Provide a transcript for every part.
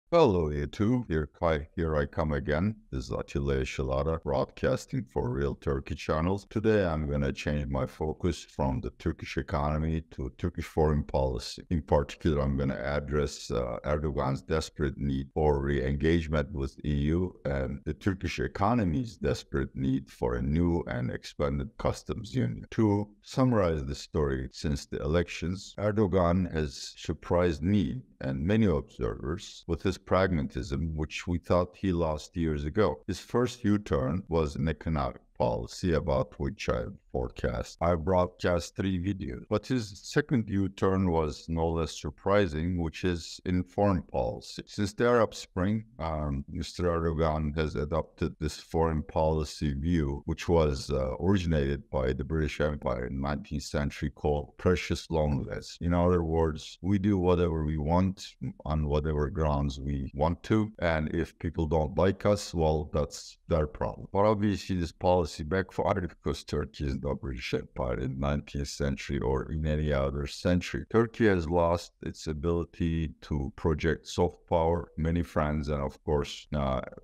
Hello, YouTube. Here I come again. This is Atilla Eşilada, broadcasting for Real Turkey channels. Today, I'm going to change my focus from the Turkish economy to Turkish foreign policy. In particular, I'm going to address Erdogan's desperate need for re-engagement with EU and the Turkish economy's desperate need for a new and expanded customs union. To summarize the story, since the elections, Erdogan has surprised me and many observers with his pragmatism, which we thought he lost years ago. His first U-turn was an economic policy about which I broadcast 3 videos. But his second U-turn was no less surprising, which is in foreign policy. Since the Arab Spring, Mr. Erdogan has adopted this foreign policy view, which was originated by the British Empire in the 19th century, called precious loneliness. In other words, we do whatever we want on whatever grounds we want to, and if people don't like us, well, that's their problem. But obviously, this policy backfired because Turkey is the British Empire in the 19th century or in any other century. Turkey has lost its ability to project soft power, many friends, and of course,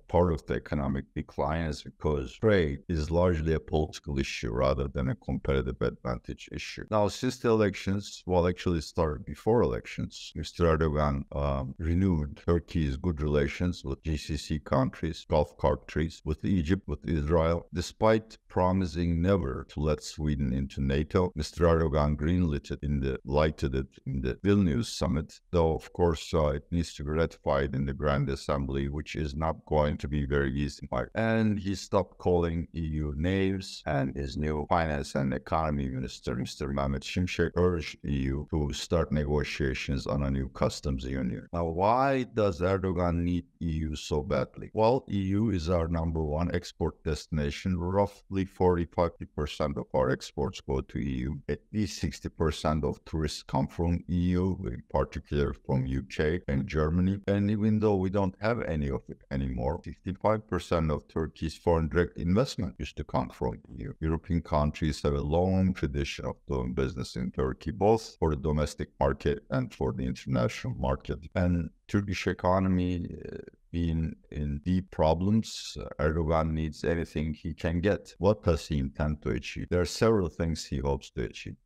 part of the economic decline is because trade is largely a political issue rather than a competitive advantage issue. Now, since the elections, well, actually started before elections, Mr. Erdogan renewed Turkey's good relations with GCC countries, Gulf countries, with Egypt, with Israel, despite promising never to let Sweden into NATO. Mr. Erdogan greenlit it lighted it in the Vilnius summit, though of course it needs to be ratified in the Grand Assembly, which is not going to be very easy. And he stopped calling EU knaves, and his new finance and economy minister, Mr. Mehmet Şimşek, urged EU to start negotiations on a new customs union. Now, why does Erdogan need EU so badly? Well, EU is our #1 export destination. Roughly 40-50% of our exports go to EU. At least 60% of tourists come from EU, in particular from UK and Germany. And even though we don't have any of it anymore, 65% of Turkey's foreign direct investment used to come from EU. European countries have a long tradition of doing business in Turkey, both for the domestic market and for the international market. And Turkish economy being in deep problems, Erdogan needs anything he can get. What does he intend to achieve? There are several things he hopes to achieve.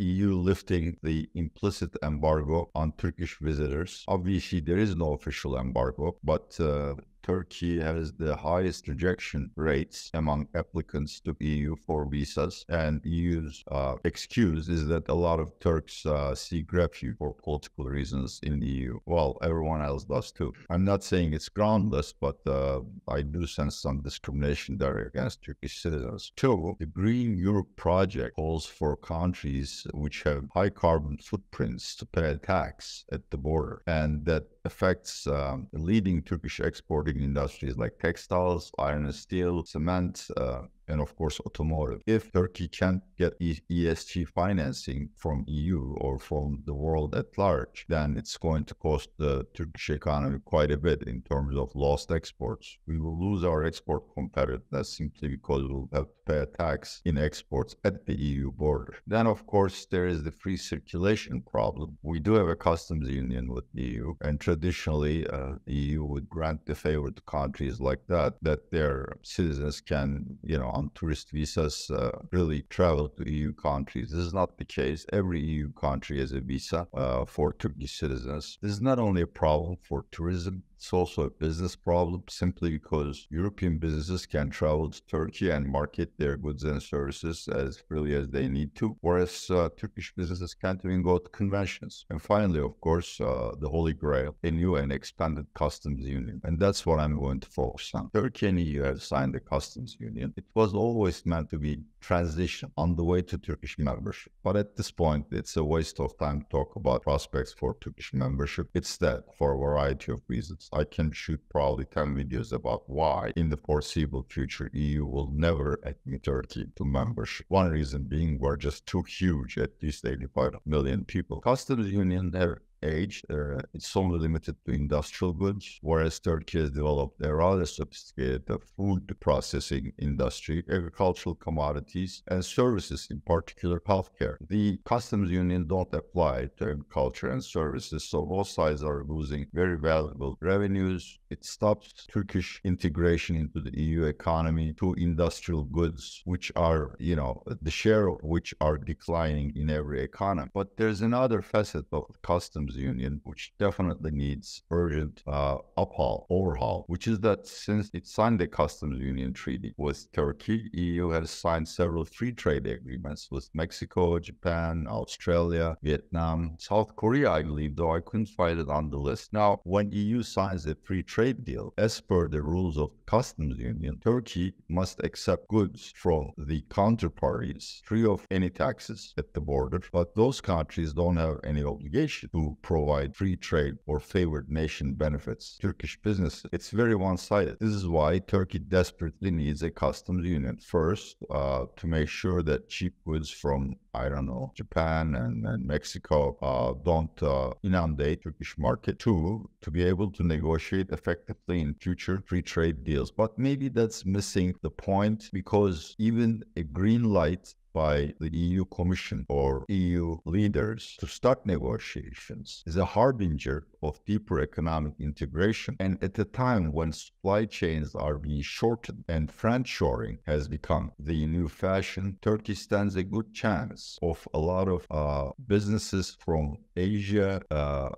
EU lifting the implicit embargo on Turkish visitors. Obviously, there is no official embargo, but Turkey has the highest rejection rates among applicants to EU for visas, and EU's excuse is that a lot of Turks seek refuge for political reasons in the EU. Well, everyone else does too. I'm not saying it's groundless, but I do sense some discrimination there against Turkish citizens. Two, the Green Europe project calls for countries which have high carbon footprints to pay a tax at the border, and that affects leading Turkish exporting industries like textiles, iron and steel, cement, and of course automotive. If Turkey can't get ESG financing from EU or from the world at large, then it's going to cost the Turkish economy quite a bit in terms of lost exports. We will lose our export competitiveness simply because we'll have to pay a tax in exports at the EU border. Then of course there is the free circulation problem. We do have a customs union with the EU, and traditionally EU would grant the favor to countries like that their citizens can, on tourist visas, really travel to EU countries. This is not the case. Every EU country has a visa for Turkish citizens. This is not only a problem for tourism, it's also a business problem, simply because European businesses can travel to Turkey and market their goods and services as freely as they need to, whereas Turkish businesses can't even go to conventions. And finally, of course, the Holy Grail, a new and expanded customs union. And that's what I'm going to focus on. Turkey and EU have signed the customs union. It was always meant to be transition on the way to Turkish membership. But at this point, it's a waste of time to talk about prospects for Turkish membership. It's dead for a variety of reasons. I can shoot probably 10 videos about why in the foreseeable future EU will never admit Turkey to membership. One reason being we're just too huge, at least 85 million people. Customs union age. It's only limited to industrial goods, whereas Turkey has developed a rather sophisticated food processing industry, agricultural commodities, and services, in particular healthcare. The customs union don't apply to agriculture and services, so both sides are losing very valuable revenues. It stops Turkish integration into the EU economy to industrial goods, which are, the share of which are declining in every economy. But there's another facet of the customs union which definitely needs urgent overhaul, which is that since it signed the customs union treaty with Turkey, EU has signed several free trade agreements with Mexico, Japan, Australia, Vietnam, South Korea, I believe, though I couldn't find it on the list. Now, when EU signs a free trade deal, as per the rules of customs union, Turkey must accept goods from the counterparties free of any taxes at the border, but those countries don't have any obligation to provide free trade or favored nation benefits to Turkish businesses. It's very one-sided. This is why Turkey desperately needs a customs union. First, to make sure that cheap goods from, Japan and Mexico don't inundate Turkish market. Two, to be able to negotiate effectively in future free trade deals. But maybe that's missing the point, because even a green light by the EU Commission or EU leaders to start negotiations is a harbinger of deeper economic integration. And at a time when supply chains are being shortened and friendshoring has become the new fashion, Turkey stands a good chance of a lot of businesses from Asia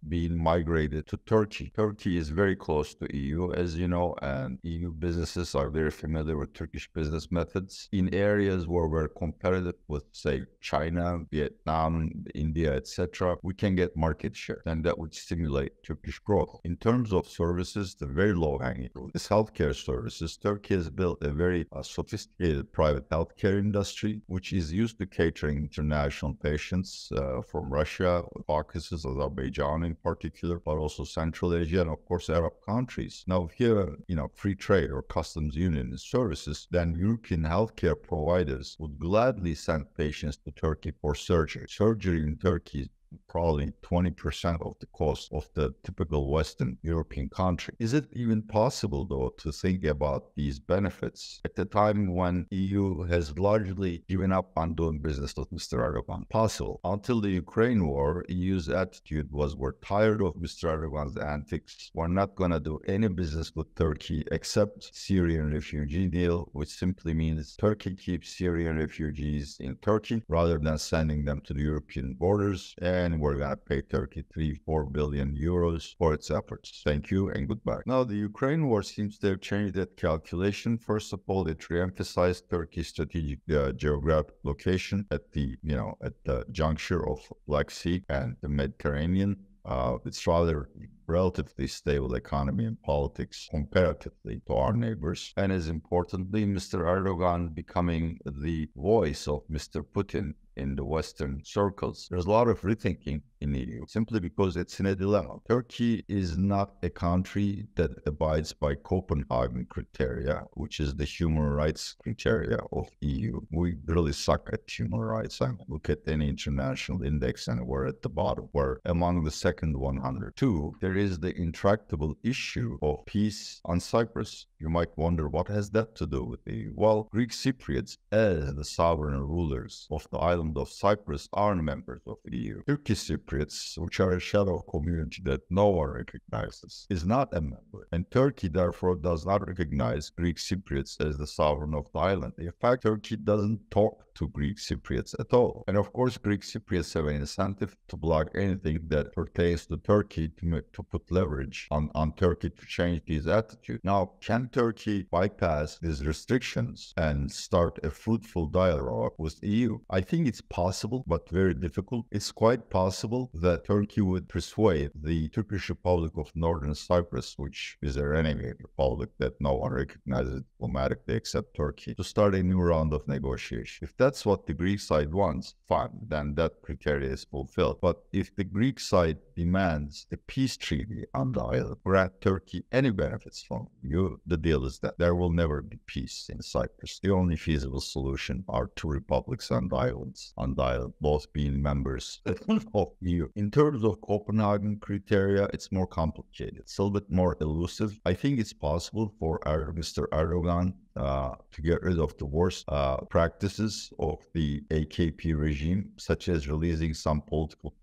being migrated to Turkey. Turkey is very close to EU, as you know, and EU businesses are very familiar with Turkish business methods. In areas where we're competitive with, say, China, Vietnam, India, etc., we can get market share, and that would stimulate Turkish growth. In terms of services, the very low-hanging fruit is healthcare services. Turkey has built a very sophisticated private healthcare industry, which is used to catering international patients from Russia, Caucasus, Azerbaijan in particular, but also Central Asia and, of course, Arab countries. Now, if you have, free trade or customs union services, then European healthcare providers would gladly send patients to Turkey for surgery. Surgery in Turkey is probably 20% of the cost of the typical Western European country. Is it even possible, though, to think about these benefits at the time when EU has largely given up on doing business with Mr. Erdogan? Possible. Until the Ukraine war, EU's attitude was, we're tired of Mr. Erdogan's antics. We're not going to do any business with Turkey except Syrian refugee deal, which simply means Turkey keeps Syrian refugees in Turkey rather than sending them to the European borders, and we're going to pay Turkey 3-4 billion euros for its efforts. Thank you and goodbye. Now, the Ukraine war seems to have changed that calculation. First of all, it re-emphasized Turkey's strategic geographic location at the juncture of Black Sea and the Mediterranean. It's rather relatively stable economy and politics comparatively to our neighbors. And as importantly, Mr. Erdogan becoming the voice of Mr. Putin in the Western circles. There's a lot of rethinking in the EU, simply because it's in a dilemma. Turkey is not a country that abides by Copenhagen criteria, which is the human rights criteria of EU. We really suck at human rights. I mean, look at any international index and we're at the bottom. We're among the second 100. Two, there is the intractable issue of peace on Cyprus. You might wonder, what has that to do with the EU? Well, Greek Cypriots, as the sovereign rulers of the island of Cyprus, are members of the EU. Turkish Cypriots, which are a shadow community that no one recognizes, is not a member. And Turkey, therefore, does not recognize Greek Cypriots as the sovereign of the island. In fact, Turkey doesn't talk to Greek Cypriots at all. And of course, Greek Cypriots have an incentive to block anything that pertains to Turkey to put leverage on Turkey to change these attitudes. Now, can Turkey bypass these restrictions and start a fruitful dialogue with the EU? I think it's possible, but very difficult. It's quite possible that Turkey would persuade the Turkish Republic of Northern Cyprus, which is a renegade republic that no one recognizes diplomatically except Turkey, to start a new round of negotiation. If that's what the Greek side wants, fine, then that criteria is fulfilled. But if the Greek side demands a peace treaty on the island, grant Turkey any benefits from you, the deal is that there will never be peace in Cyprus. The only feasible solution are two republics on the island, both being members of EU. In terms of Copenhagen criteria, it's more complicated. It's a little bit more elusive. I think it's possible for Mr. Erdogan to get rid of the worst practices of the AKP regime, such as releasing some political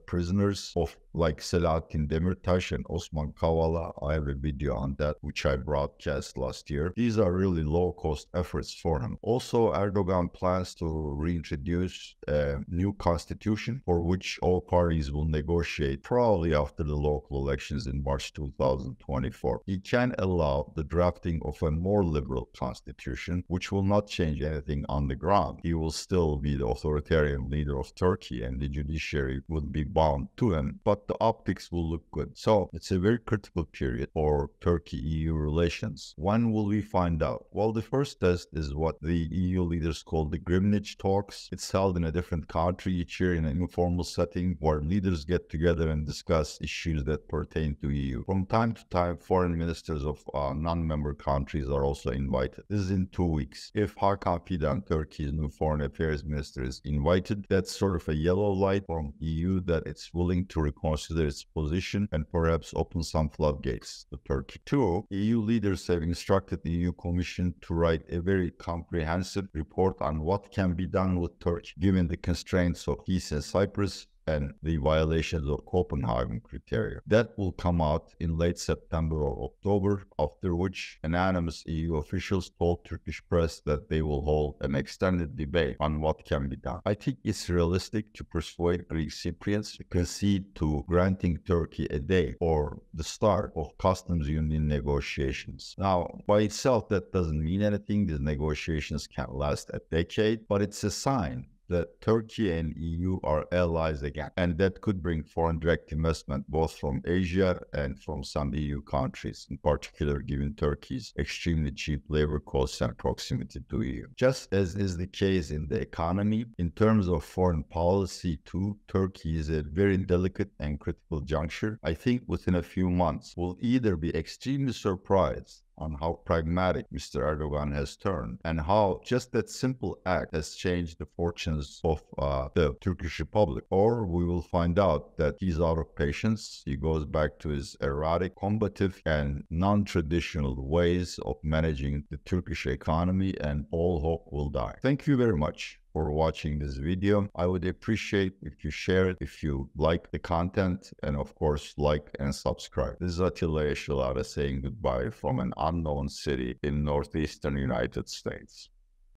prisoners of like Selahattin Demirtas and Osman Kavala. I have a video on that, which I broadcast last year. These are really low-cost efforts for him. Also, Erdogan plans to reintroduce a new constitution for which all parties will negotiate probably after the local elections in March 2024. He can allow the drafting of a more liberal constitution, which will not change anything on the ground. He will still be the authoritarian leader of Turkey, and the judiciary would be bound to him, but the optics will look good. So it's a very critical period for Turkey-EU relations. When will we find out? Well, the first test is what the EU leaders call the Greenwich talks. It's held in a different country each year in an informal setting where leaders get together and discuss issues that pertain to EU. From time to time, foreign ministers of non-member countries are also invited. This is in 2 weeks. If Hakan Fidan, Turkey's new foreign affairs minister, is invited, that's sort of a yellow light from EU that it's willing to reconsider its position and perhaps open some floodgates to Turkey. Two, EU leaders have instructed the EU Commission to write a very comprehensive report on what can be done with Turkey, given the constraints of peace in Cyprus and the violations of Copenhagen criteria. That will come out in late September or October, after which unanimous EU officials told Turkish press that they will hold an extended debate on what can be done. I think it's realistic to persuade Greek Cypriots to concede to granting Turkey a day or the start of customs union negotiations. Now, by itself, that doesn't mean anything. These negotiations can last a decade, but it's a sign that Turkey and EU are allies again, and that could bring foreign direct investment both from Asia and from some EU countries, in particular given Turkey's extremely cheap labor costs and proximity to EU. Just as is the case in the economy, in terms of foreign policy too, Turkey is at a very delicate and critical juncture. I think within a few months, we'll either be extremely surprised on how pragmatic Mr. Erdogan has turned and how just that simple act has changed the fortunes of the Turkish Republic. Or we will find out that he's out of patience. He goes back to his erratic, combative, and non-traditional ways of managing the Turkish economy, and all hope will die. Thank you very much for watching this video. I would appreciate if you share it, if you like the content, and of course, like and subscribe. This is Attila Eşilada saying goodbye from an unknown city in northeastern United States.